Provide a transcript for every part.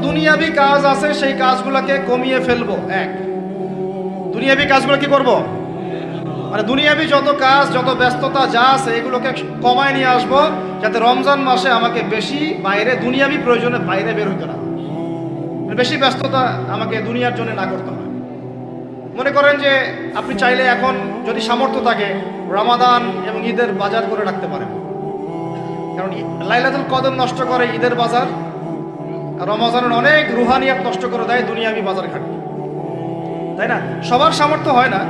দুনিয়াবি কাজ আছে সেই কাজগুলোকে কমিয়ে ফেলবো। এক, দুনিয়াবি কাজগুলো কি করব, মানে দুনিয়াবি যত কাজ যত ব্যস্ততা যা আছে এগুলোকে কমায় নিয়ে আসবো, যাতে রমজান মাসে আমাকে বেশি বাইরে দুনিয়াবি প্রয়োজনে বাইরে বের হইতে না, বেশি ব্যস্ততা আমাকে দুনিয়ার জন্য না করতে হয়। মনে করেন যে আপনি চাইলে এখন যদি সামর্থ্য থাকে রমাদান এবং ঈদের বাজার করে রাখতে পারেন, কারণ লাইলাতুল কদর নষ্ট করে ঈদের বাজার, আর রমজানের অনেক রুহানিয়াত নষ্ট করে দেয় দুনিয়াবি বাজার ঘাট, তাই না? সবার সামর্থ্য হয় না,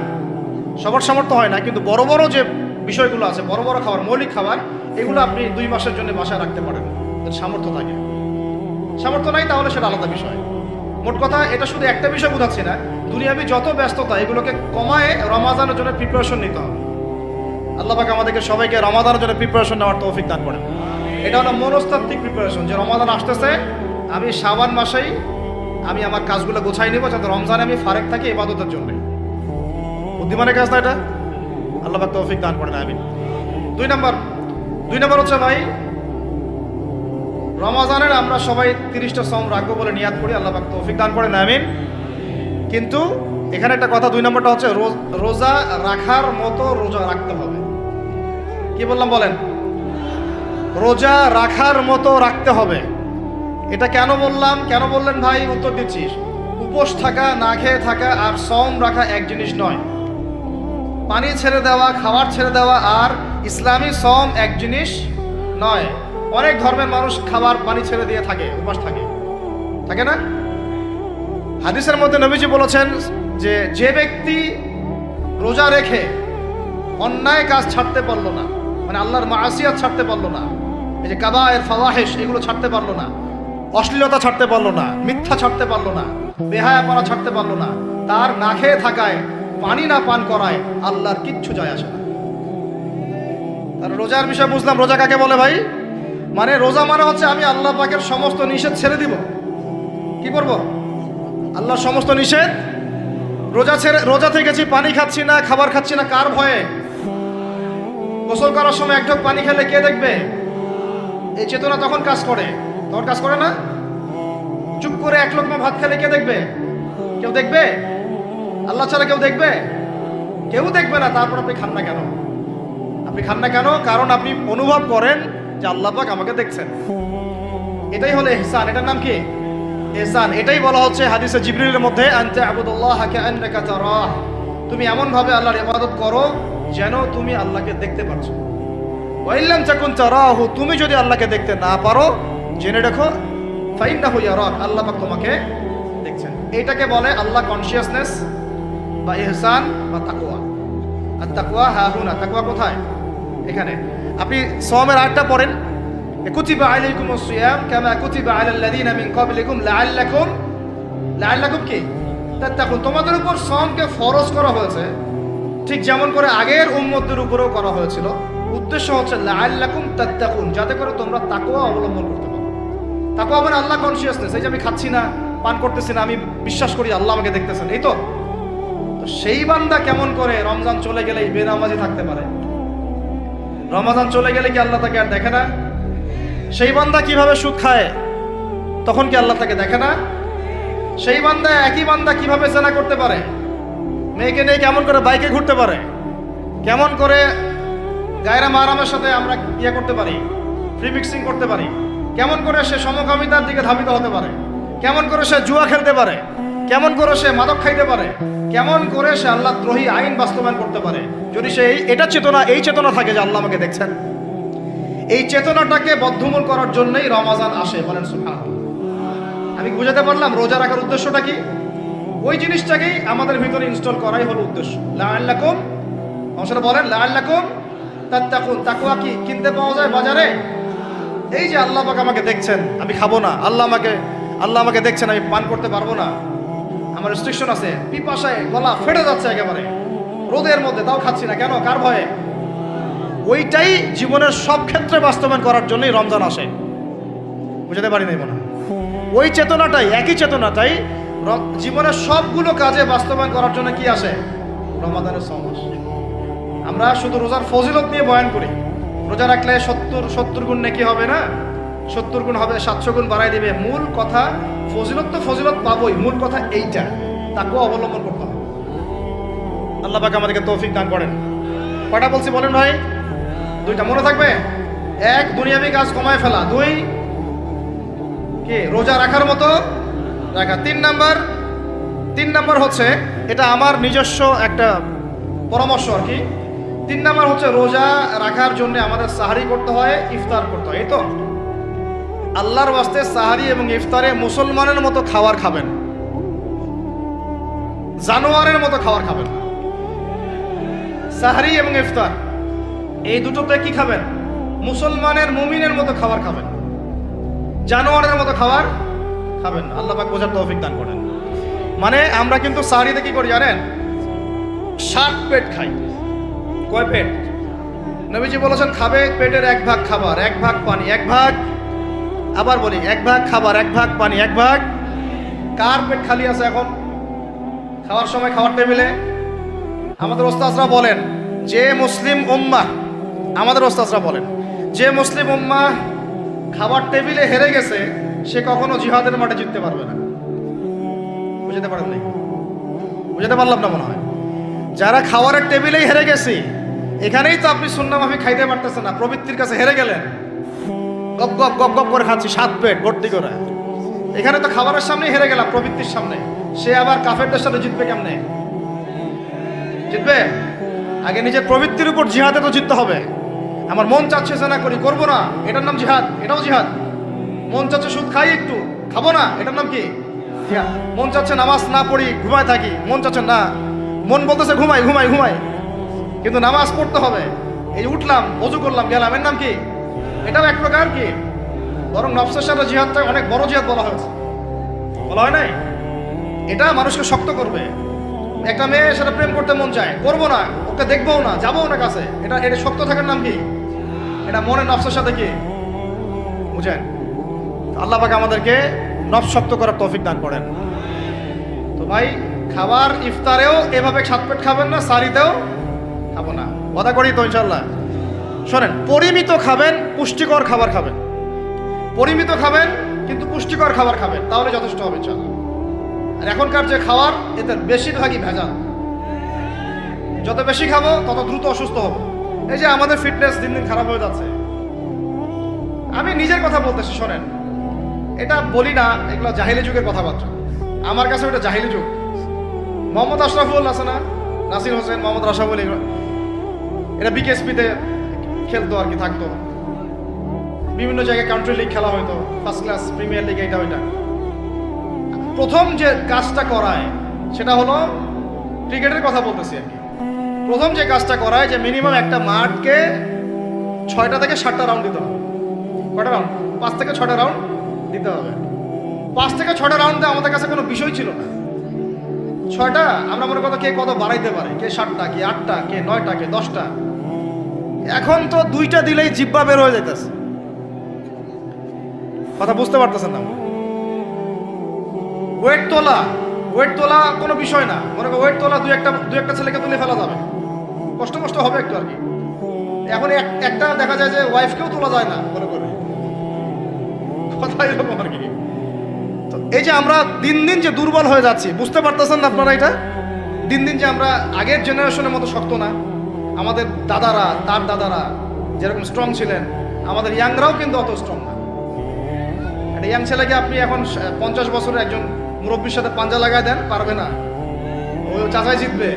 সবার সামর্থ্য হয় না, কিন্তু বড় বড় যে বিষয়গুলো আছে, বড় বড় খাবার, মৌলিক খাবার, এগুলো আপনি 2 মাসের জন্য বাসায় রাখতে পারেন যদি সামর্থ্য থাকে। সামর্থ্য নাই তাহলে সেটা আলাদা বিষয়। মোট কথা, এটা শুধু একটা বিষয় বোঝাচ্ছি না, দুনিয়াবি যত ব্যস্ততা এগুলোকে কমায় রমাদানের জন্য প্রিপারেশন নিতে হবে। আল্লাহ পাক আমাদেরকে সবাইকে রমাদানের জন্য প্রিপারেশন নেওয়ার তৌফিক দান করেন। এটা হলো মনস্তাত্ত্বিক প্রিপারেশন, যে রমাদান আসতেছে, আমি শাবান মাসেই আমি আমার কাজগুলো গোছাই নিব, যাতে রমজানে আমি ফারেক থাকি ইবাদতের জন্য। বুদ্ধিমানের কাজ না এটা? আল্লাহ পাক তৌফিক দান করেন, আমিন। 2 নম্বর হচ্ছে ভাই, রমজানের আমরা সবাই 30টা সওম রাখবো বলে নিয়াত করি, আল্লাহ পাক তৌফিক দান করেন, আমিন। কিন্তু এখানে একটা কথা, 2 নম্বরটা হচ্ছে রোজা রাখার মতো রোজা রাখতে হবে। কি বললাম বলেন? রোজা রাখার মতো রাখতে হবে। এটা কেন বললাম, কেন বললেন ভাই? উত্তর দিচ্ছিস। উপোস থাকা, না খেয়ে থাকা আর সওম রাখা এক জিনিস নয়। পানি ছেড়ে দেওয়া, খাবার ছেড়ে দেওয়া আর ইসলামী সওম এক জিনিস নয়। অনেক ধর্মের মানুষ খাবার পানি ছেড়ে দিয়ে থাকে, উপাস থাকে না? হাদিসের মধ্যে নবীজি বলেছেন যে ব্যক্তি রোজা রেখে অন্যায় কাজ ছাড়তে পারলো না, মানে আল্লাহর মাসিয়াত ছাড়তে পারলো না, এই যে কাবায়ের ফাওয়াহিশ এগুলো ছাড়তে পারলো না, অশ্লীলতা ছাড়তে পারলো না, মিথ্যা ছাড়তে পারলো না, বেহায়াপনা ছাড়তে পারলো না, তার না খেয়ে থাকায়, পানি না পান করায় আল্লাহর কিচ্ছু যায় আসে না। তার রোজার বিষয় বুঝলাম। রোজা কাকে বলে ভাই? মানে রোজা মানে হচ্ছে আমি আল্লাহ পাকের সমস্ত নিষেধ ছেড়ে দিব। কি করব? আল্লাহর সমস্ত নিষেধ। রোজা থেকেছি, পানি খাচ্ছি না, খাবার খাচ্ছি না, কার ভয়ে? গোসল করার সময় এক ঢোক পানি খেলে কে দেখবে? এই চেতনা তখন কাজ করে, তখন কাজ করে না? চুপ করে 1 লোকমা ভাত খেলে কে দেখবে? কেউ দেখবে? আল্লাহ ছাড়া কেউ দেখবে? কেউ দেখবে না। তারপর আপনি খান না কেন? আপনি খান না কেন? কারণ আপনি অনুভব করেন যে আল্লাহ পাক আমাকে দেখছেন। এটাই হলো ইহসান। এটার নাম কি? ইহসান। এটাই বলা হচ্ছে হাদিসে জিবরিলের মধ্যে, আনতা আবুদুল্লাহ কাআন্নাকা তারাহ, তুমি এমন ভাবে আল্লাহর ইবাদত করো যেন তুমি আল্লাহকে দেখতে পাচ্ছ। ওয়া ইল্লাম তাকুন তারাহু, তুমি যদি আল্লাহকে দেখতে না পারো, জেনে রাখো ফাইন্নাহু ইয়ারাক, আল্লাহ পাক তোমাকে দেখছেন। এটাকে বলে আল্লাহ কনসিয়াসনেস বা ইহসান বা তাকওয়া। আর তাকওয়া হাহুনা, তাকওয়া কোথায়? এখানে। আপনি সওমের আয়াতটা পড়েন, কুতিবা আলাইকুমুস সিয়াম কামা কুতিবা আলাল লাযিনা মিন ক্বাবলিকুম লাআল্লাকুম কি তাত্তাকুন, তোমাদের উপর সওমকে ফরজ করা হয়েছে ঠিক যেমন করে আগের উম্মতদের উপরেও করা হয়েছিল। উদ্দেশ্য হচ্ছে লাআল্লাকুম তাত্তাকুন, যাতে করে তোমরা তাকওয়া অবলম্বন করতে পারো। তাকওয়া মানে আল্লাহ কনসিয়াসনেস, এই যে আমি খাচ্ছি না, পান করতেছি না, আমি বিশ্বাস করি আল্লাহ আমাকে দেখতেছেন, এই তো। সেই বান্দা কেমন করে রমজান চলে গেলেই বেনামাজি থাকতে পারে? রমজান চলে গেলে কি আল্লাহ তাকে আর দেখে না? সেই বান্দা কিভাবে সুদ খায়, তখন কি আল্লাহ তাকে দেখে না? সেই বান্দা, একই বান্দা কিভাবে জেনা করতে পারে? মেয়েকে নিয়ে কেমন করে বাইকে ঘুরতে পারে? কেমন করে গায়রা মাহরামের সাথে আমরা করতে পারি, ফ্রি মিক্সিং করতে পারি? কেমন করে সে সমকামিতার দিকে ধাবিত হতে পারে? কেমন করে সে জুয়া খেলতে পারে? কেমন করে সে মাদক খাইতে পারে? কেমন করে সে আল্লাহ দ্রোহী আইন বাস্তবায়ন করতে পারে? যদি সে এই চেতনা থাকে যে আল্লাহ আমাকে দেখছেন। এই চেতনাটাকে বদ্ধমূল করার জন্যই রমাজান আসে। বলেন সুবহানাল্লাহ। আমি বুঝাতে পারলাম রোজা রাখার উদ্দেশ্যটা কি? ওই জিনিসটাকেই আমাদের ভিতরে ইনস্টল করাই হলো উদ্দেশ্য। লাআল্লাকুম, সেটা বলেন, লাআল্লাকুম তাত্তাকুন। তাকওয়া কি কিনতে পাওয়া যায় বাজারে? এই যে আল্লাহ পাক আমাকে দেখছেন, আমি খাবো না, আল্লাহ আমাকে দেখছেন, আমি পান করতে পারবো না, আমার রেস্ট্রিকশন আছে, পিপাসায় গলা ফেটে যাচ্ছে একেবারে রোদের মধ্যে, তাও খাচ্ছি না কেন? কার ভয়ে? ওইটাই জীবনের সব ক্ষেত্রে বাস্তবায়ন করার জন্যই রমজান আসে। বুঝাতে পারি নাই মনে হয়? ওই চেতনাটাই, একই চেতনাটাই জীবনের সবগুলো কাজে বাস্তবায়ন করার জন্য কি আসে? রমাদানের সওম আসে। আমরা শুধু রোজার ফজিলত নিয়ে বয়ান করি, রোজা রাখলে 70 গুণ নেকি হবে না, 70 গুণ হবে, 700 গুণ বাড়াই দিবে। মূল কথা ফজিলত তো ফজিলত পাবোই, মূল কথা এইটা, তাকেও অবলম্বন করতে হবে। আল্লাহ পাক আমাদেরকে তৌফিক দান করেন। কয়টা বলছি বলেন ভাই? দুইটা মনে থাকবে। এক, দুনিয়াবি কাজ কমায় ফেলা। দুই, কি রোজা রাখার মতো রাখা। তিন নাম্বার হচ্ছে, এটা আমার নিজস্ব একটা পরামর্শ আর কি। 3 নাম্বার হচ্ছে রোজা রাখার জন্য আমাদের সাহারি করতে হয়, ইফতার করতে হয়। এই তো আল্লাহর ওয়াস্তে সাহারি এবং ইফতারে মুসলমানের মতো খাবার খাবেন, জানোয়ারের মতো খাবার খাবেন। সাহারি এবং ইফতার এই দুটোতে কি খাবেন? মুসলমানের, মুমিনের মতো খাবার খাবেন, জানোয়ারের মতো খাবার খাবেন। আল্লাহ পাক বোঝার তৌফিক দান করেন। মানে আমরা কিন্তু সাহারিতে কি করি জানেন? 7 পেট খাই। কয় পেট? নবীজি বলেছেন খাবে পেটের 1 ভাগ খাবার, 1 ভাগ পানি, 1 ভাগ, আবার বলি 1 ভাগ খাবার, 1 ভাগ পানি, 1 ভাগ। কার পেট খালি আছে এখন খাওয়ার সময় খাওয়ার টেবিলে? আমাদের ওস্তাদরা বলেন যে মুসলিম উম্মাহ, আমাদের ওস্তাদরা বলেন যে মুসলিম উম্মাহ খাবার টেবিলে হেরে গেছে, সে কখনো জিহাদের মাঠে জিততে পারবে না। বুঝতে পারেন নাই? বুঝতে পারলাম না মনে হয়। যারা খাওয়ারের টেবিলেই হেরে গেছে, এখানেই তো আপনি সুন্নাহ মাফিক খাইতে পারতেছেন না, প্রবৃত্তির কাছে হেরে গেলেন, গপ গপ গপ গপ করে খাচ্ছি 7 পেট ভর্তি করে। এখানে তো খাবারের সামনেই হেরে গেলাম, প্রবৃত্তির সামনে। সে আবার কাফেরদের সাথে জিতবে কেমনে? জিতবে আগে নিজের প্রবৃত্তির উপর জিহাদে তো জিততে হবে। আমার মন চাচ্ছে যে না করি, করবো না, এটার নাম জিহাদ, এটাও জিহাদ। মন চাচ্ছে সুদ খাই একটু, খাবো না, এটার নাম কি? জিহাদ। মন চাচ্ছে নামাজ না পড়ি, ঘুমায় থাকি, মন চাচ্ছে না, মন বলতেছে ঘুমাই ঘুমাই ঘুমাই, কিন্তু নামাজ পড়তে হবে। এই উঠলাম, ওযু করলাম, গেলাম, এর নাম কি? এটাও এক প্রকার কি, বরং নফসের সাথে জিহাদটা অনেক বড় জিহাদ বলা হয়েছে, বলা হয় নাই? এটা মানুষকে শক্ত করবে। একটা মেয়ে সেটা প্রেম করতে মন চায়, করবো না, ওকে দেখবো না, যাবো না কাছে, এটা শক্ত থাকার নাম কি? এটা মনের নফসের সাথে কি, বুঝেন? আল্লাহ পাক আমাদেরকে নফস শক্ত করার তৌফিক দান করেন। তো ভাই, খাবার ইফতারেও এভাবে 7 পেট খাবেন না, সারিতেও খাবো না, কথা করি তো ইনশাল্লাহ। শোনেন, পরিমিত খাবেন, পুষ্টিকর খাবার খাবেন। পরিমিত খাবেন কিন্তু পুষ্টিকর খাবার খাবেন, তাহলে যথেষ্ট হবে ইনশাল্লাহ। আর এখনকার যে খাবার, এতে বেশিরভাগই ভেজাল। যত বেশি খাবো তত দ্রুত অসুস্থ হবো। এই যে আমাদের ফিটনেস দিন দিন খারাপ হয়ে যাচ্ছে। আমি নিজের কথা বলতেছি, শোনেন, এটা বলি না, এগুলো জাহিলি যুগের কথাবার্তা। আমার কাছে ওটা জাহিলি যুগ। মোহাম্মদ আশরাফুল আছে না, নাসির হোসেন, মোহাম্মদ রাশাফুল, এটা বিকেএসপিতে খেলতো আর কি, থাকতো। বিভিন্ন জায়গায় কান্ট্রি লিগ খেলা হইতো, ফার্স্ট ক্লাস, প্রিমিয়ার লিগ, এটা ওইটা। প্রথম যে কাজটা করায় সেটা হলো, ক্রিকেটের কথা বলতেছি আর কি, প্রথম যে কাজটা করায় যে মিনিমাম একটা মাঠকে 6টা থেকে 7টা রাউন্ড দিতে হবে। কয়টা রাউন্ড? 5 থেকে 6টা রাউন্ড দিতে হবে। 5 থেকে 6টা রাউন্ডে আমাদের কাছে কোনো বিষয় ছিল না। 6টা আমরা মনে করতো কে কত বাড়াইতে পারে, কে 7টা, কে 8টা, কে 9টা, কে 10টা। এখন তো 2টা দিলেই জিব্বা বের হয়ে যাইতেছে। কথা বুঝতে পারতেছেন না? ওয়েট তোলা কোনো বিষয় না। মনে করো ওয়েট তোলা, দুই একটা ছেলেকে তুলে ফেলা যাবে, কষ্ট হবে একটু আর কি। এখন একটা দেখা যায় যে ওয়াইফকেও তোলা যায় না, মনে করে, কথা এরকম আর কি। তো এই যে আমরা দিন দিন যে দুর্বল হয়ে যাচ্ছি, বুঝতে পারতেছেন না আপনারা? এটা দিন দিন যে আমরা আগের জেনারেশনের মতো শক্ত না। আমাদের দাদারা, তার দাদারা যেরকম স্ট্রং ছিলেন, আমাদের ইয়াংরাও কিন্তু অত স্ট্রং না। একটা ইয়াং ছেলেকে আপনি এখন 50 বছরের একজন মুরব্বীর সাথে পাঞ্জা লাগায় দেন, পারবে না, ওই চাচাই জিতবে।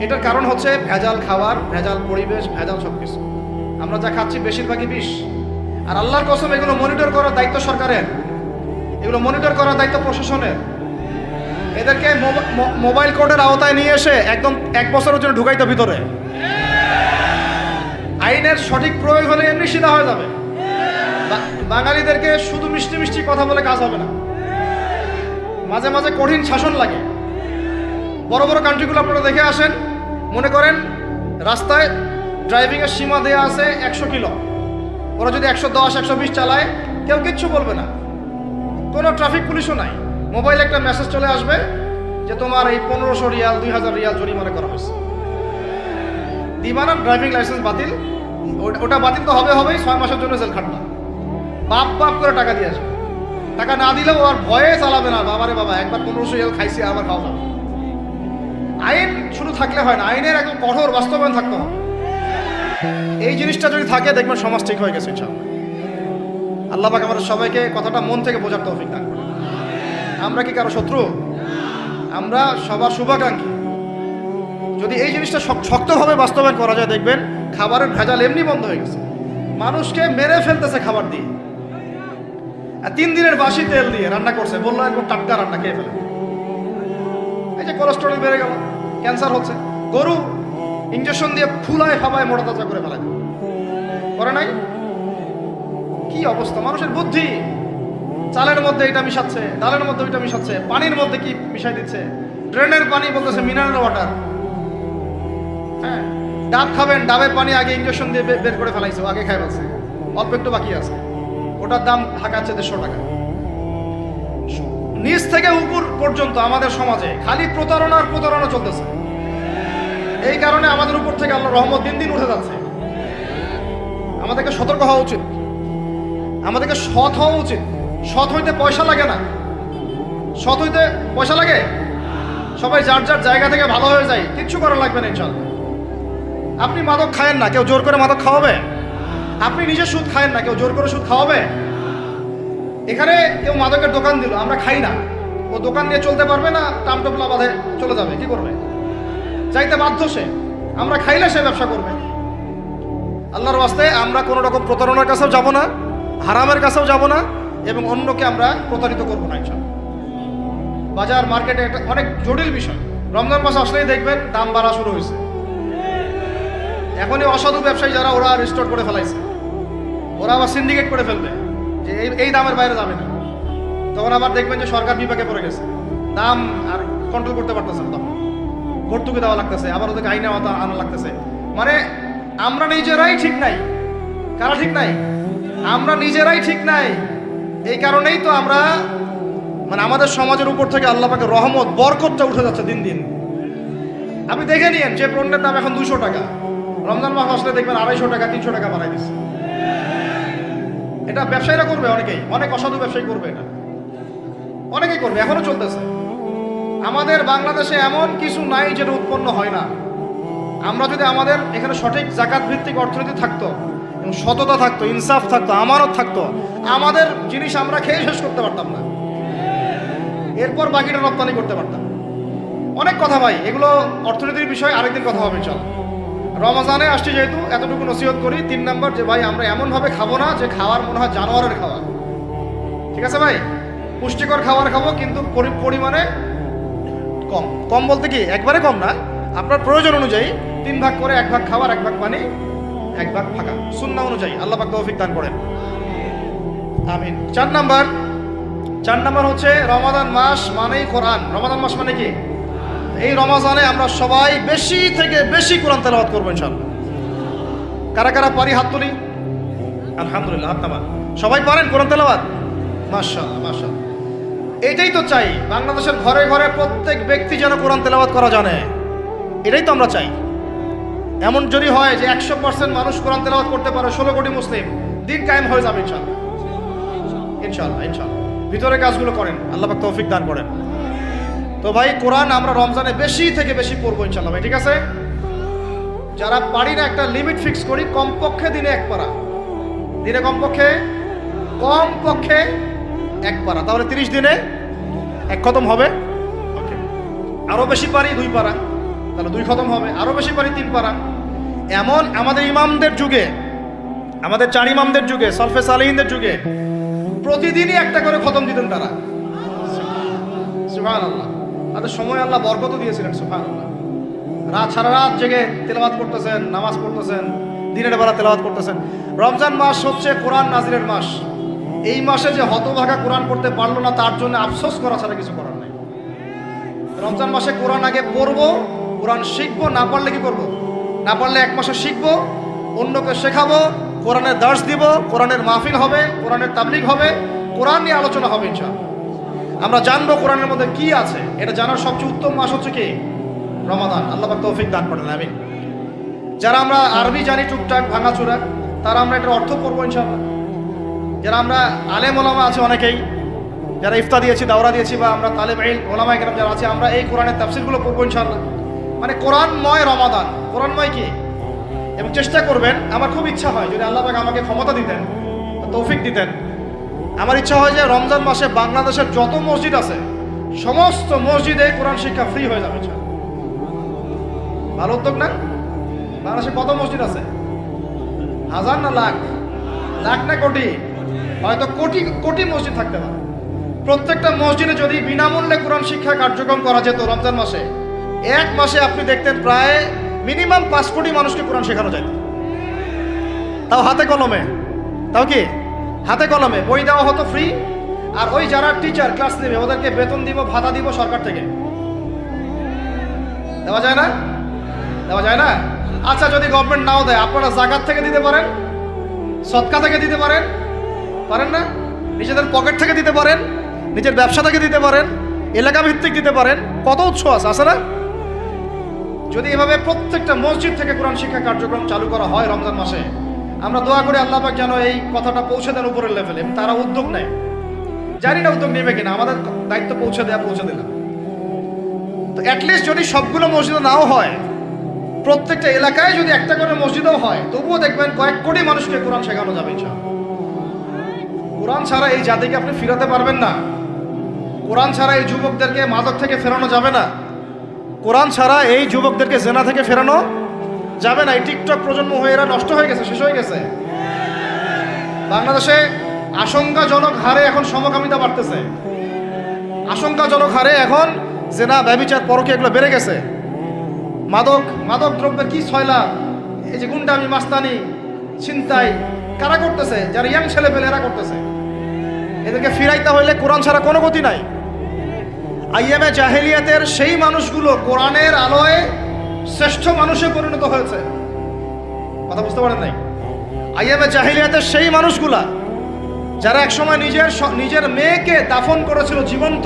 এটার কারণ হচ্ছে ভেজাল খাবার, ভেজাল পরিবেশ, ভেজাল সবকিছু। আমরা যা খাচ্ছি বেশিরভাগই বিষ। আর আল্লাহর কসম, এগুলো মনিটর করার দায়িত্ব সরকারের, এগুলো মনিটর করার দায়িত্ব প্রশাসনের। এদেরকে মোবাইল কোর্টের আওতায় নিয়ে এসে একদম 1 বছরের জন্য ঢুকাইতে ভিতরে। আইনের সঠিক প্রয়োগ হলে এমনি সিধা হয়ে যাবে। বাঙালিদেরকে শুধু মিষ্টি মিষ্টি কথা বলে কাজ হবে না, মাঝে মাঝে কঠিন শাসন লাগে। বড় বড় কান্ট্রিগুলো আপনারা দেখে আসেন, মনে করেন রাস্তায় ড্রাইভিংয়ের সীমা দেওয়া আছে 100 কিলো, ওরা যদি 110, 120 চালায়, কেউ কিচ্ছু বলবে না, কোনো ট্রাফিক পুলিশও নাই। মোবাইলে একটা মেসেজ চলে আসবে যে তোমার এই 1500 রিয়াল, 2000 রিয়াল জরিমানা করা হয়েছে। দিবানা ড্রাইভিং লাইসেন্স বাতিল। ওটা বাতিল তো হবেই, 6 মাসের জন্য জেল খাটবা, বাপ করে টাকা দিয়ে আসবে। টাকা না দিলেও আর ভয়ে চালাবে না, বাবারে বাবা একবার 1500 রিয়াল খাইছি আবার খাওয়া যাবে। আইন শুধু থাকলে হয় না, আইনের একদম কঠোর বাস্তবায়ন থাকতে হবে। এই জিনিসটা যদি থাকে দেখবেন সমাজ ঠিক হয়ে গেছে ইনশাআল্লাহ। আল্লাহ পাক আমাদের সবাইকে কথাটা মন থেকে বোঝার তৌফিক দান করুন। আমরা কি কারো শত্রু? আমরা সবার শুভাকাঙ্ক্ষী। যদি এই জিনিসটা শক্তভাবে বাস্তবায়ন করা যায় দেখবেন খাবারের ভেজাল এমনি বন্ধ হয়ে গেছে। মানুষকে মেরে ফেলতেছে খাবার দিয়ে, আর 3 দিনের বাসি তেল দিয়ে রান্না করছে, বললো একদম টাটকা রান্না খেয়ে ফেলে। এই যে কোলেস্টেরল বেড়ে গেল, ক্যান্সার হচ্ছে। গরু ইঞ্জেকশন দিয়ে ফুলায় ফাবায় মোটা তাজা করে ফেলায়, করে নাই? কি অবস্থা মানুষের বুদ্ধি! চালের মধ্যে এটা মিশাচ্ছে, ডালের মধ্যে ওইটা মিশাচ্ছে, পানির মধ্যে কি মিশাই দিচ্ছে, ড্রেনের পানি বলতেছে মিনারেল ওয়াটার। হ্যাঁ, ডাব খাবেন, ডাবের পানি আগে ইঞ্জেকশন দিয়ে বের করে ফেলাইছে, আগে খাই ফেলছে, অল্প একটু বাকি আছে, ওটার দাম ঢাকাচ্ছে 150 টাকা। নিচ থেকে উপর পর্যন্ত আমাদের সমাজে খালি প্রতারণা চলতেছে। এই কারণে আমাদের উপর থেকে আল্লাহর রহমত দিন দিন উঠে যাচ্ছে। আমাদেরকে সতর্ক হওয়া উচিত, আমাদেরকে সৎ হওয়া উচিত। সৎ হইতে পয়সা লাগে না, সৎ হইতে পয়সা লাগে। সবাই যার যার জায়গা থেকে ভালো হয়ে যায়, কিচ্ছু করা লাগবে না ইনশাআল্লাহ। আপনি মাদক খায়েন না, কেউ জোর করে মাদক খাওয়াবে? আপনি নিজে সুদ খায়েন না, কেউ জোর করে সুদ খাওয়াবে? এখানে কেউ মাদকের দোকান দিল, আমরা খাই না, ও দোকান নিয়ে চলতে পারবে না, টামটোপলা বাঁধে চলে যাবে, কি করবে? চাইতে বাধ্য সে। আমরা খাইলে সে ব্যবসা করবে। আল্লাহর ওয়াস্তে আমরা কোনো রকম প্রতারণার কাছেও যাব না, হারামের কাছেও যাব না, এবং অন্যকে আমরা প্রতারিত করবো না ইনশাআল্লাহ। বাজার মার্কেটে একটা অনেক জটিল বিষয়। রমজান মাস আসলেই দেখবেন দাম বাড়া শুরু হয়েছে। এখনই অসাধু ব্যবসায়ী যারা, ওরা রিস্টোর করে ফেলাইছে, ওরা আবার সিন্ডিকেট করে ফেলবে যে এই দামের বাইরে যাবে না। তখন আবার দেখবেন যে সরকার বিপাকে পড়ে গেছে, দাম আর কন্ট্রোল করতে পারতেছে না, তখন ভর্তুকি দেওয়া লাগতেছে, আবার ওদেরকে আইনে আনা লাগতেছে। মানে আমরা নিজেরাই ঠিক নাই। কারা ঠিক নাই? আমরা নিজেরাই ঠিক নাই। এই কারণেই তো আমরা আমাদের সমাজের উপর থেকে আল্লাহ পাকের রহমত বরকতটা উঠে যাচ্ছে দিন দিন। আপনি দেখে নিয়েন যে পণ্যের দাম এখন 200 টাকা, রমজান মাস আসলে দেখবেন 250 টাকা 300 টাকা বাড়াই দিচ্ছে। এটা ব্যবসায়ীরা করবে, অনেক অসাধু ব্যবসায়ী করবে, এটা অনেকেই করবে, এখনো চলতেছে। আমাদের বাংলাদেশে এমন কিছু নাই যেটা উৎপন্ন হয় না। আমরা যদি আমাদের এখানে সঠিক জাকাত ভিত্তিক অর্থনীতি থাকতো, এবং সততা থাকতো, ইনসাফ থাকতো, আমানত থাকতো, আমাদের জিনিস আমরা খেয়ে শেষ করতে পারতাম না, এরপর বাকিটা রপ্তানি করতে পারতাম। অনেক কথা ভাই, এগুলো অর্থনীতির বিষয়, আরেকদিন কথা হবে চল। রমজানে আসছি যেহেতু এতটুকু নসিহত করি। 3 নম্বর, যে ভাই আমরা এমনভাবে খাবো না যে খাওয়ার মনে হয় জানোয়ারের খাওয়া। ঠিক আছে ভাই, পুষ্টিকর খাবার খাবো, কিন্তু পরিমাণে কম। কম বলতে কি একবারে কম না, আপনার প্রয়োজন অনুযায়ী 3 ভাগ করে, 1 ভাগ খাবার, 1 ভাগ পানি, 1 ভাগ ফাঁকা, সুন্নাহ অনুযায়ী। আল্লাহ পাক তৌফিক দান করেন, আমিন। 4 নাম্বার হচ্ছে রমাদান মাস মানেই কোরআন। রমাদান মাস মানে কি? এই রমজানে আমরা সবাই বেশি থেকে বেশি কোরআন তেলাওয়াত করবো ইনশাআল্লাহ। কারা কারা পারি হাত তুলি? আলহামদুলিল্লাহ, হাত নামান। সবাই পারেন কোরআন তেলাওয়াত? মাশাআল্লাহ মাশাআল্লাহ। এটাই তো চাই, বাংলাদেশের ঘরে ঘরে প্রত্যেক ব্যক্তি যেন কোরআন তেলাওয়াত করা জানে, এটাই তো আমরা চাই। এমন যদি হয় যে 100% মানুষ কোরআন তেলাওয়াত করতে পারে, 16 কোটি মুসলিম, দিন কায়েম হয়ে যাবে ইনশাআল্লাহ। ইনশাআল্লাহ ভিতরে কাজগুলো করেন, আল্লাহ পাক তৌফিক দান করেন। তো ভাই কোরআন আমরা রমজানে বেশি থেকে বেশি পড়বো ইনশাআল্লাহ ভাই, ঠিক আছে? যারা পারি না একটা লিমিট ফিক্স করি, কমপক্ষে দিনে 1 পারা, দিনে কমপক্ষে 1 পারা, তাহলে 30 দিনে 1 খতম হবে। ওকে, আরো বেশি পারি 2 পারা, তাহলে 2 খতম হবে। আরো বেশি পারি 3 পারা। এমন আমাদের ইমামদের যুগে, আমাদের 4 ইমামদের যুগে, সলফে সালেহিনদের যুগে প্রতিদিনই একটা করে খতম দিতেন তারা। সুবহানাল্লাহ, তাদের সময় আল্লাহ বরকত দিয়েছিলেন। সুবহানাল্লাহ, সারা রাত জেগে তেলাওয়াত করতেছেন, নামাজ পড়তেছেন, দিনের বেলা তেলাওয়াত করতেছেন। রমজান মাস হচ্ছে কোরআন নাজিলের মাস। এই মাসে যে হতভাগা কোরআন পড়তে পারলো না, তার জন্য আফসোস করা ছাড়া কিছু করার নাই। রমজান মাসে কোরআন আগে পড়বো, কোরআন শিখবো, না পারলে কি করবো? না পারলে 1 মাসে শিখবো, অন্যকে শেখাবো, কোরআনের দার্স দিব, কোরআনের মাহফিল হবে, কোরআনের তাবলীগ হবে, কোরআন নিয়ে আলোচনা হবে ইনশাআল্লাহ। আমরা জানবো কোরআনের মধ্যে কি আছে। এটা জানার সবচেয়ে উত্তম মাস হচ্ছে কি? রমাদান। আল্লাহ পাক তৌফিক দান করেন, আমিন। যারা আমরা আরবি জানি টুকটাক ভাঙাচোরা, তারা আমরা এটার অর্থ পড়বো ইনশাআল্লাহ। যারা আমরা আলেম ওলামা আছে অনেকেই, যারা ইফতা দিয়েছি, দাওরা দিয়েছি, বা আমরা তালেব ইলম ওলামায়ে কেরাম যারা আছে, আমরা এই কোরআনের তাফসীরগুলো পড়বো ইনশাআল্লাহ। মানে কোরআনময় রমাদান, কোরআনময় কি, এবং চেষ্টা করবেন। আমার খুব ইচ্ছা হয় যদি আল্লাহ পাক আমাকে ক্ষমতা দিতেন, তৌফিক দিতেন, আমার ইচ্ছা হয় যে রমজান মাসে বাংলাদেশের যত মসজিদ আছে সমস্ত মসজিদে কোরআন শিক্ষা ফ্রি হয়ে যাবে। ভালো উদ্যোগ না? বাংলাদেশে কত মসজিদ আছে? হাজার না লাখ? লাখ না কোটি? হয়তো কোটি কোটি মসজিদ থাকতে পারে। প্রত্যেকটা মসজিদে যদি বিনামূল্যে কোরআন শিক্ষা কার্যক্রম করা যেত রমজান মাসে, এক মাসে আপনি দেখতেন প্রায় মিনিমাম 5 কোটি মানুষকে কোরআন শেখানো যেত। তাও হাতে কলমে, তাও কি হাতে কলমে। বই দেওয়া হতো ফ্রি, আর ওই যারা টিচার ক্লাস নেবে ওদেরকে বেতন দিব, ভাতা দিব সরকার থেকে। দেওয়া যায় না? দেওয়া যায় না? আচ্ছা, যদি গভর্নমেন্ট নাও দেয়, আপনারা জাকাত থেকে দিতে পারেন, সদকা থেকে দিতে পারেন, পারেন না? নিজেদের পকেট থেকে দিতে পারেন, নিজের ব্যবসা থেকে দিতে পারেন, এলাকা ভিত্তিক দিতে পারেন। কত উৎস আছে না? যদি এভাবে প্রত্যেকটা মসজিদ থেকে কোরআন শিক্ষা কার্যক্রম চালু করা হয় রমজান মাসে, আমরা দোয়া করি আল্লাহ পাক যেন এই কথাটা পৌঁছে দেন উপরের লেভেলে। তারা উদ্যোগ নেয়, জানি না উদ্যোগ নেবে কিনা, আমাদের দায়িত্ব পৌঁছে দিলাম। তো অ্যাটলিস্ট যদি সবগুলো মসজিদে নাও হয়, প্রত্যেকটা এলাকায় যদি একটা করে মসজিদও হয়, তবুও দেখবেন কয়েক কোটি মানুষকে কোরআন শেখানো যাবে ইনশাআল্লাহ। কোরআন ছাড়া এই জাতিকে আপনি ফিরাতে পারবেন না। কোরআন ছাড়া এই যুবকদেরকে মাদক থেকে ফেরানো যাবে না। কোরআন ছাড়া এই যুবকদেরকে জেনা থেকে ফেরানো যাবে না। এই টিকটক প্রজন্ম হয়ে এরা নষ্ট হয়ে গেছে, শেষ হয়ে গেছে। বাংলাদেশে আশঙ্কাজনক হারে এখন সমকামিতা বাড়তেছে। আশঙ্কাজনক হারে এখন জেনা, ব্যভিচার, পরকী এগুলো বেড়ে গেছে। মাদক দ্রব্যের কি ছয়লাভ, এই যে গুন্ডামি, মাস্তানি, ছিনতাই কারা করতেছে? যারা ইয়াং ছেলে পেলে এরা করতেছে। এদেরকে ফিরাইতে হইলে কোরআন ছাড়া কোনো গতি নাই। আইয়ামে জাহেলিয়াতের সেই মানুষগুলো কোরআনের আলোয় শ্রেষ্ঠ মানুষে পরিণত হয়েছে। কথা বুঝতে পারেন নাই? আইয়ামে জাহেলিয়াতের সেই মানুষগুলা যারা একসময় নিজের মেয়েকে দাফন করেছিল জীবন্ত।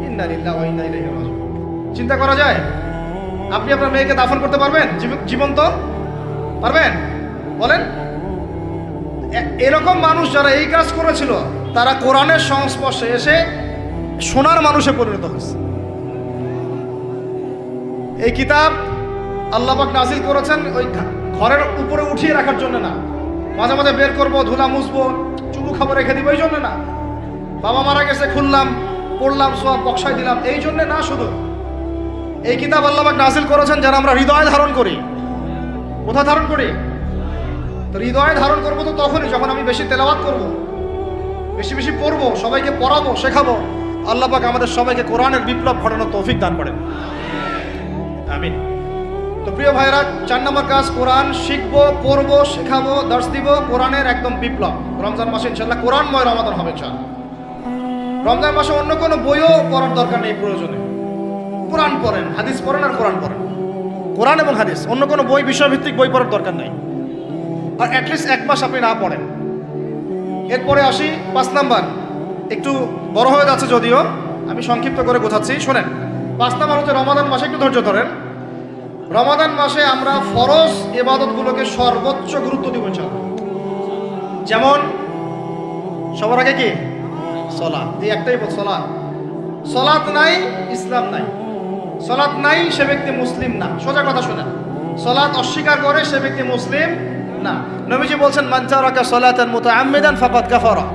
ইন্না লিল্লাহি ওয়া ইন্না ইলাইহি রাজিউন। চিন্তা করা যায়? আপনি আপনার মেয়েকে দাফন করতে পারবেন জীবন্ত? পারবেন? বলেন। এরকম মানুষ যারা এই কাজ করেছিল, তারা কোরআনের সংস্পর্শে এসে সোনার মানুষে পরিণত হয়েছে। এই কিতাব আল্লাহ পাক নাজিল করেছেন ওই ঘরের উপরে উঠিয়ে রাখার জন্য না, মাঝে মাঝে বের করবো, ধুলা মুছবো, চুবু খাবো রেখে দিব, এই জন্য না। বাবা মারা গেছে, খুললাম, পড়লাম, সব বক্সায় দিলাম, এই জন্য না। শুধু এই কিতাব আল্লাহ পাক নাজিল করেছেন যারা আমরা হৃদয়ে ধারণ করি। কোথায় ধারণ করি? তো হৃদয়ে ধারণ করবো তো তখনই যখন আমি বেশি তেলাওয়াত করবো, বেশি বেশি পড়বো, সবাইকে পড়াবো, শেখাবো। আল্লাহ পাক আমাদের সবাইকে কোরআনের বিপ্লব ঘটানোর তৌফিক দান করেন, আমিন। তো প্রিয় ভাইরা, 4 নম্বর কাজ, কোরআন শিখবো, পড়বো, শেখাবো, দর্শ দিব। কোরআনের একদম বিপ্লব। রমজান মাসে ইনশাআল্লাহ কোরআনময় রমাদান হবে। রমজান মাসে অন্য কোনো বইও পড়ার দরকার নেই প্রয়োজনে। কোরআন পড়েন, হাদিস পড়েন, আর কোরআন পড়েন। কোরআন এবং হাদিস, অন্য কোনো বই, বিষয়ভিত্তিক বই পড়ার দরকার নেই। আর অ্যাটলিস্ট 1 মাস আপনি না পড়েন। এরপরে আসি 5 নাম্বার। একটু বড় হয়ে যাচ্ছে যদিও, আমি সংক্ষিপ্ত করে বোঝাচ্ছি, শোনেন। 5 নাম্বার হচ্ছে রমাদান মাসে, একটু ধৈর্য ধরেন। রমাদান মাসে আমরা ফরজ ইবাদতগুলোকে সর্বোচ্চ গুরুত্ব দিব ইনশাআল্লাহ। যেমন সবার আগে কি? সালাত। এই একটাই বল, সালাত। সালাত নাই, ইসলাম নাই। সালাত নাই, সে ব্যক্তি মুসলিম না। সোজা কথা শোনেন, সালাত অস্বীকার করে সে ব্যক্তি মুসলিম না। নবীজি বলছেন, মান তারাকা সালাতান মুতাআম্মিদান ফাকাদ কাফারা।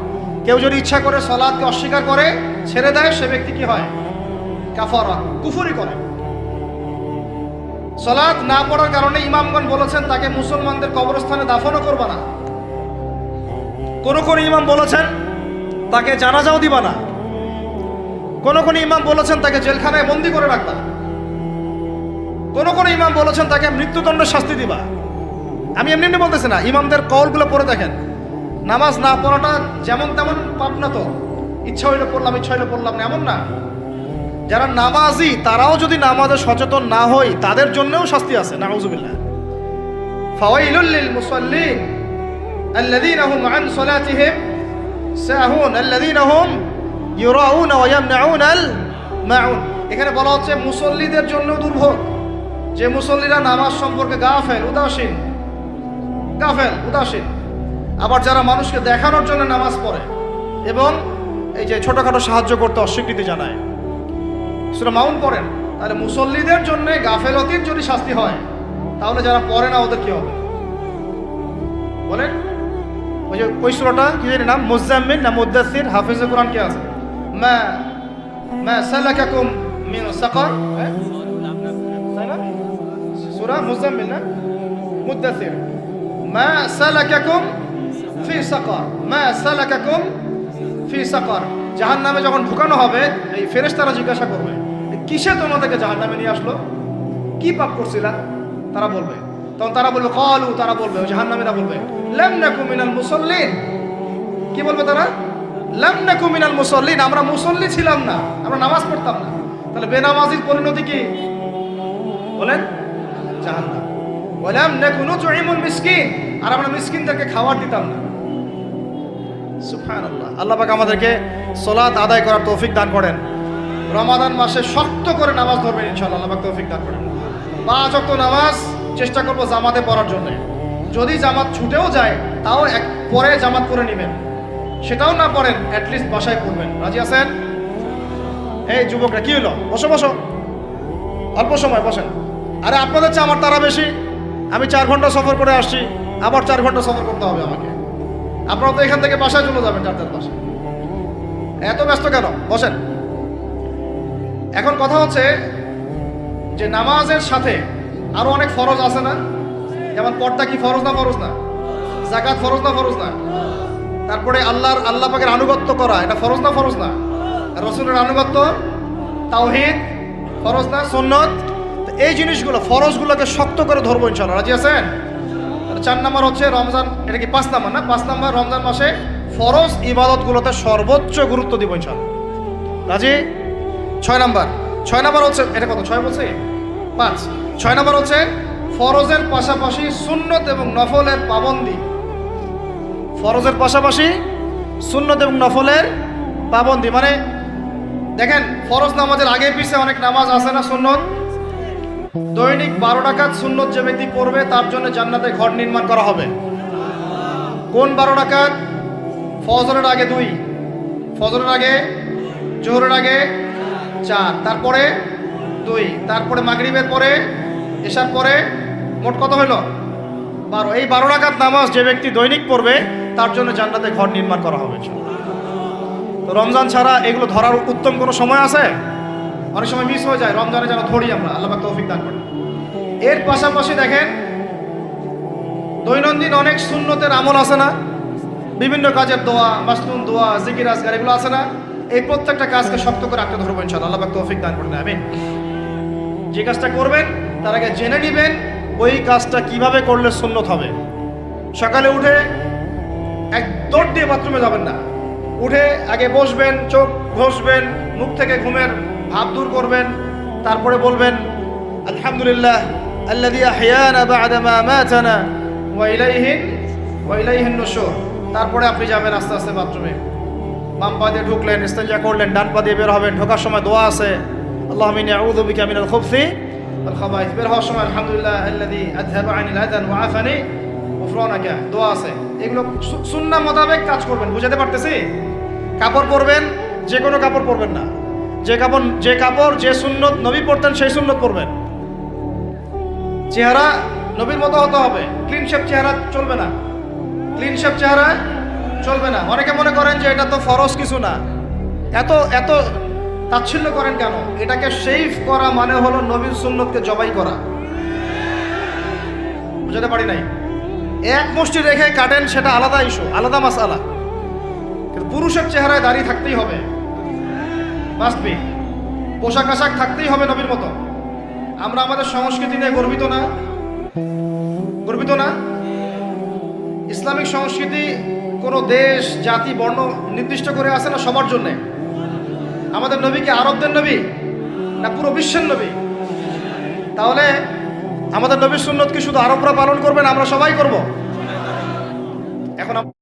কেউ যদি ইচ্ছা করে সালাতকে অস্বীকার করে, ছেড়ে দেয়, সে ব্যক্তি কি হয়? কাফারা, কুফরি করে। সালাত না পড়ার কারণে ইমামগণ বলেছেন তাকে মুসলমানদের কবরস্থানে দাফনও করবা না। কোন ইমাম বলেছেন তাকে জানাজাও দিবা না। কোন ইমাম বলেছেন তাকে জেলখানায় বন্দী করে রাখবা। কোন ইমাম বলেছেন তাকে মৃত্যুদণ্ডের শাস্তি দিবা। আমি এমনি বলতেছি না, ইমামদের কওলগুলো পড়ে দেখেন। নামাজ না পড়াটা যেমন তেমন পাপ না তো, ইচ্ছা হইলে পড়লাম, ইচ্ছা হইলে পড়লাম না, এমন না। যারা নামাজি তারাও যদি নামাজে সচেতন না হয়, তাদের জন্যও শাস্তি আছে। নাউযুবিল্লাহ। ফাওয়াইলুল লিল মুসাল্লিন আল্লাযীনা হুম আন সালাতিহিম সাহুন আল্লাযীনা হুম ইউরাউনা ওয়া ইয়ামনাউনাল মাউন। এখানে বলা হচ্ছে মুসল্লিদের জন্য দুর্ভোগ, যে মুসল্লিরা নামাজ সম্পর্কে গাফেল, উদাসীন। আবার যারা মানুষকে দেখানোর জন্য নামাজ পড়ে এবং এই যে ছোটোখাটো সাহায্য করতে অস্বীকৃতি জানায়। সূরা মাউন পড়েন, তাহলে মুসল্লিদের জন্য গাফেলতির যদি শাস্তি হয়, তাহলে যারা পড়ে না ওদের কি হবে বলেন? ওই যে ওই সূরাটা কি জানি নাম, মুজাম্মিল না মুদ্দাসসির, হাফিজে কোরআন কে আছে, মা মা সালাকাকুম মিন সাকার, তাই না? সূরা মুজাম্মিল না মুদ্দাসসির, মা সালাকাকুম ফি সাকার, মা সালাকাকুম ফি সাকার। জাহান্নামে যখন ঢুকানো হবে, এই ফেরেশতারা জিজ্ঞাসা করবে, কিসে তোমাদেরকে জাহান্নামে নিয়ে আসলো, কি পাপ করছিলা? তারা বলবে, তখন তারা বলবে ক্বালু, তারা বলবে, ওই জাহান্নামীরা বলবে লাম নাকু মিনাল মুসাল্লিন। কি বলবে তারা? লাম নাকু মিনাল মুসাল্লিন, আমরা মুসল্লি ছিলাম না, আমরা নামাজ পড়তাম না। তাহলে বেনামাজির পরিণতি কি বলেন? জাহান্নাম। ওয়ালাম নাকু নুতঈমুল মিসকিন, আর আমরা মিসকিনদেরকে খাবার দিতাম না। সুবহানাল্লাহ। আল্লাহ পাক আমাদেরকে সালাত আদায় করার তৌফিক দান করেন। রমাদান মাসে শক্ত করে নামাজ ধরবেন ইনশাআল্লাহ, আল্লাহ পাক তৌফিক দান করেন। 5 ওয়াক্ত নামাজ চেষ্টা করব জামাতে পড়ার জন্য। যদি জামাত ছুটেও যায়, তাও পরে জামাত পড়ে নেবেন। সেটাও না পড়েন, অ্যাটলিস্ট বাসায় পড়বেন। রাজি আছেন? এই যুবকরা, কি হলো? বসো বসো, অল্প সময় বসেন। আরে আপনাদের চেয়ে আমার তারা বেশি। আমি 4 ঘন্টা সফর করে আসছি, আবার 4 ঘন্টা সফর করতে হবে আমাকে। আপনারা তো এখান থেকে বাসায় চলে যাবেন 4টার বাসায়। এত ব্যস্ত কেন? বসেন। এখন কথা হচ্ছে যে নামাজের সাথে আরো অনেক ফরজ আছে না? যেমন পর্দা কি ফরজ না ফরজ না? যাকাত ফরজ না ফরজ না? তারপরে আল্লাহ পাকের আনুগত্য করা, এটা ফরজ না ফরজ না? রাসূলের আনুগত্য, তাওহীদ ফরজ না সুন্নত? এই জিনিসগুলো, ফরজগুলোকে শক্ত করে ধরবো ইনশাআল্লাহ। রাজি আছেন? 4 নাম্বার হচ্ছে রমজান, এটা কি 5 নাম্বার না? 5 নাম্বার, রমজান মাসে ফরজ ইবাদতগুলোতে সর্বোচ্চ গুরুত্ব দিব ইনশাআল্লাহ। রাজি? 6 নাম্বার হচ্ছে, এটা কত 6 বলছে 5, 6 নাম্বার হচ্ছে ফরজের পাশাপাশি সুন্নত এবং নফলের পাবন্দি। ফরজের পাশাপাশি সুন্নত এবং নফলের পাবন্দি মানে দেখেন, ফরজ নামাজের আগে পিছে অনেক নামাজ আছে না সুন্নত? দৈনিক 12 রাকাত সুন্নত যে ব্যক্তি পড়বে, তার জন্য জান্নাতে ঘর নির্মাণ করা হবে। কোন 12 রাকাত? ফজরের আগে 2, ফজরের আগে, জোহরের আগে 4, তারপরে 2, তারপরে মাগরিবের পরে, এশার পরে, মোট কত হলো? 12। এই 12 রাকাত নামাজ যে ব্যক্তি দৈনিক পড়বে, তার জন্য জান্নাতে ঘর নির্মাণ করা হবে। তো রমজান ছাড়া এগুলো ধরার উত্তম কোনো সময় আছে? অনেক সময় মিস হয়ে যায়, রমজানে যেন ধরি আমরা, আল্লাহ পাক তৌফিক দান করেন। এর পাশাপাশি দেখেন, দৈনন্দিন অনেক সুন্নতের আমল আছে না? বিভিন্ন কাজের দোয়া, মাসনুন দোয়া, জিকির আজকার, এগুলো আছে না? এই প্রত্যেকটা কাজকে শক্ত করে আঁকড়ে ধরবো ইনশাআল্লাহ, আল্লাহ পাক তৌফিক দান করেন। আমিন। যে কাজটা করবেন তার আগে জেনে নেবেন ওই কাজটা কিভাবে করলে সুন্নত হবে। সকালে উঠে এক দৌড় দিয়ে বাথরুমে যাবেন না। উঠে আগে বসবেন, চোখ ঘষবেন, মুখ থেকে ঘুমের ভাব দূর করবেন, তারপরে বলবেন আলহামদুলিল্লাহ আল্লাযী আহইয়ানা বা'দা মা আমাতানা ওয়া ইলাইহিন নুশুর। তারপরে আপনি যাবেন আস্তে আস্তে বাথরুমে। বাম পা দিয়ে ঢুকলেন, ইস্তেঞ্জা করলেন, ডান পা দিয়ে বের হবেন। ঢোকার সময় দোয়া আছে, আল্লাহুম্মা ইন্নী আউযু বিকা মিনাল খুবসি ওয়াল খাবাইস। বের হওয়ার সময় আলহামদুলিল্লাহ আল্লাযী আযহাবা আনিল আযান ওয়া আফানি গুফরানাকা, দোয়া আছে। এগুলো সুন্নাহ মোতাবেক কাজ করবেন। বুঝাতে পারতেছি? কাপড় পরবেন, যে কোনো কাপড় পরবেন না। যে কাপড় যে সুন্নত নবী পরতেন সেই সুন্নত পরবেন। চেহারা নবীর মতো হতে হবে। ক্লিন শেপ চেহারা চলবে না, ক্লিন শেপ চেহারা চলবে না। অনেকে মনে করেন যে এটা তো ফরজ কিছু না, এত তাচ্ছিল্য করেন কেন? এটাকে শেভ করা মানে হলো নবীর সুন্নতকে জবাই করা। বুঝাতে পারি নাই? এক মুষ্টি রেখে কাটেন, সেটা আলাদা ইস্যু, আলাদা মাসআলা। কিন্তু পুরুষের চেহারায় দাড়ি থাকতেই হবে, মাস্ট বি। পোশাক আশাক থাকতেই হবে নবীর মতো। আমরা আমাদের সংস্কৃতি নিয়ে গর্বিত না? গর্বিত না? ইসলামিক সংস্কৃতি কোনো দেশ, জাতি, বর্ণ নির্দিষ্ট করে আছে না সবার জন্যে? আমাদের নবী কি আরবদের নবী না পুরো বিশ্বের নবী? তাহলে আমাদের নবীর সুন্নত কি শুধু আরবরা পালন করবেন, আমরা সবাই করব? এখন